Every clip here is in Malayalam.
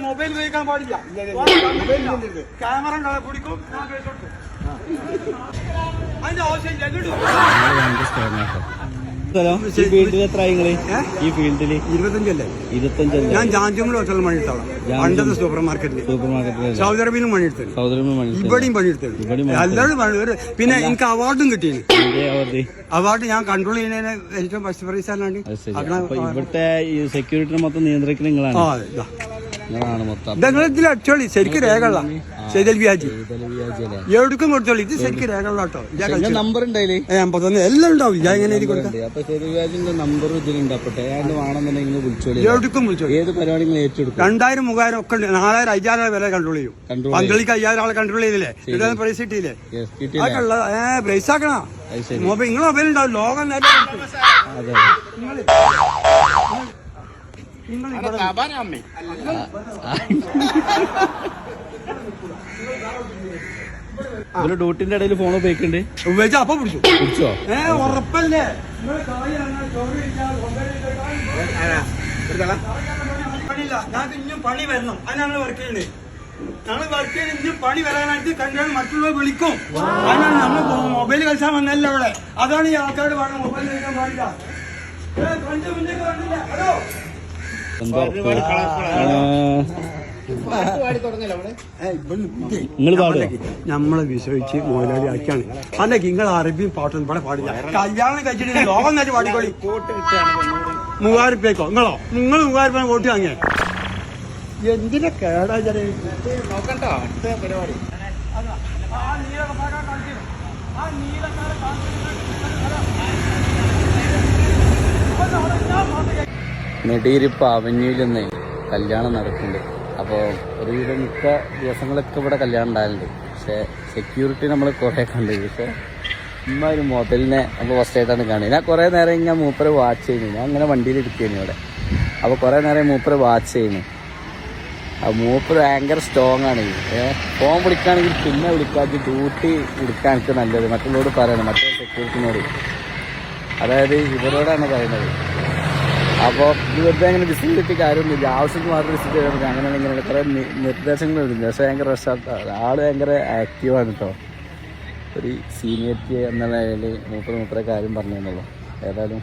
മൊബൈൽ ഉപയോഗിക്കാൻ പാടില്ല. ക്യാമറ പിടിക്കും. അതിന്റെ ആവശ്യമില്ല. ഈ ഫീൽഡില് 25 ഞാൻ ജാഞ്ചൂമിൽ ഹോട്ടലിൽ പണിയെടുത്തോളാം. പണ്ടത്തെ സൂപ്പർ മാർക്കറ്റിൽ സൗദി അറേബ്യയിലും പണിയെടുത്തത്, ഇവിടെയും പണിയെടുത്തത്. എല്ലാവരും പിന്നെ എനിക്ക് അവാർഡും കിട്ടിയത്. അവാർഡ് ഞാൻ കൺട്രോൾ ചെയ്യുന്നതിന് ഏറ്റവും ഫസ്റ്റ് പ്രൈസ് ആണ്. ഇവിടുത്തെ സെക്യൂരിറ്റി മൊത്തം നിയന്ത്രിക്കുന്ന നിങ്ങളാണ്. ഇതിൽ അടിച്ചോളി, ശരിക്കും രേഖയുള്ള സൈദൽ വ്യാജി എവിടേക്കും കൊടുത്തോളി. ഇത് ശരിക്കും രേഖയുള്ള കേട്ടോ. നമ്പർ ഉണ്ടായില്ലേ? 51 എല്ലാം ഉണ്ടാവും. ഞാൻ എങ്ങനെ എഴുതി കൊടുക്കാം? നമ്പർ എവിടേക്കും വിളിച്ചോളി. ഏത് പരിപാടി ഏറ്റെടുക്കും? 2000 3000 ഒക്കെ ഉണ്ട്. 4000 5000 വരെ കൺട്രോൾ ചെയ്യും. പന്തളിക്ക് 5000 ആളെ കൺട്രോൾ ചെയ്തില്ലേ? ഇവിടെ പ്രൈസ് കിട്ടിയില്ലേ? അതൊക്കെ ഉള്ള പ്രൈസ് ആക്കണ മൊബൈൽ. നിങ്ങൾ മൊബൈൽ ഉണ്ടാവും. ലോകം നേരെ ഡ്യൂട്ടിന്റെ ഇടയിൽ ഫോൺ ഉപയോഗിക്കണ്ട്. ഉപയോഗിച്ചാ അപ്പൊ പിടിച്ചോ? ഉറപ്പല്ലേ? ഞാൻ ഇനിയും പണി വരണം. അത് ഞങ്ങൾ വർക്ക് ചെയ്യുന്നത്. ഞങ്ങൾ വർക്ക് ചെയ്ത് ഇനിയും പണി വരാനായിട്ട് കണ്ടാൽ മറ്റുള്ളവർ വിളിക്കും. അതിനാണ് നമ്മൾ മൊബൈൽ കളിച്ചാൽ വന്നല്ലോ അവിടെ. അതാണ് ഈ ആൾക്കാരോട് വേണം മൊബൈൽ കളിക്കാൻ പാടില്ല. നമ്മളെ വിശ്വസിച്ച് മുതലാളി ആക്കിയാണ്. അല്ല നിങ്ങൾ അറബിയും പാട്ടും ഇവിടെ പാടില്ല. കല്യാണം കഴിച്ചിട്ട് ലോകം നേരെ പാടിക്കോളി. 3000 രൂപയ്ക്കോ? നിങ്ങൾ 3000 രൂപ വോട്ട് വാങ്ങിയ എന്തിനാ കേടാ നോക്കണ്ടോ? പരിപാടി നെടിയിരിപ്പ് അവന്യൂരിൽ നിന്ന് കല്യാണം നടക്കുന്നുണ്ട്. അപ്പോൾ ഒരുവിധം മിക്ക ദിവസങ്ങളൊക്കെ ഇവിടെ കല്യാണം ഉണ്ടാകലുണ്ട്. പക്ഷേ സെക്യൂരിറ്റി നമ്മൾ കുറേ കണ്ടു. പക്ഷേ ഇമ്മ ഒരു മുതലിനെ നമ്മൾ ഫസ്റ്റ് ആയിട്ടാണ് കാണുന്നത്. ഞാൻ കുറേ നേരം ഞാൻ മൂപ്പരെ വാച്ച് ചെയ്യുന്നു. ഞാൻ അങ്ങനെ വണ്ടിയിൽ ഇരിക്കുന്നു ഇവിടെ. അപ്പോൾ കുറേ നേരം മൂപ്പരെ വാച്ച് ചെയ്യുന്നു. ആ മൂപ്പര് ഭയങ്കര സ്ട്രോങ് ആണ്. ഫോൺ വിളിക്കുകയാണെങ്കിൽ പിന്നെ വിളിക്കാതെ ഡ്യൂട്ടി വിളിക്കാൻ എനിക്ക് നല്ലത്. മറ്റുള്ളവരോട് പറയണം, മറ്റേ സെക്യൂരിറ്റിനോട്. അതായത് ഇവരോടാണ് പറയുന്നത്. അപ്പോൾ വെറുതെ അങ്ങനെ വിസിറ്റ് കിട്ടിയ കാര്യമൊന്നുമില്ല. ആവശ്യത്തിന് മാത്രം വിസിറ്റ് ചെയ്താൽ മതി. അങ്ങനെ ഇങ്ങനെ കുറേ നിർദ്ദേശങ്ങൾ വരുന്നുണ്ട്. പക്ഷേ ഭയങ്കര ആൾ ഭയങ്കര ആക്റ്റീവാണ് കേട്ടോ. ഒരു സീനിയറിറ്റി എന്ന നിലയിൽ മൂപ്പരെ കാര്യം പറഞ്ഞു തന്നുള്ളൂ. ഏതായാലും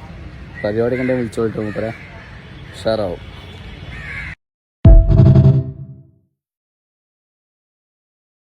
പരിപാടി കണ്ടേ വിളിച്ചോട്ടോ മൂപ്പരെ ഉഷാറാവും.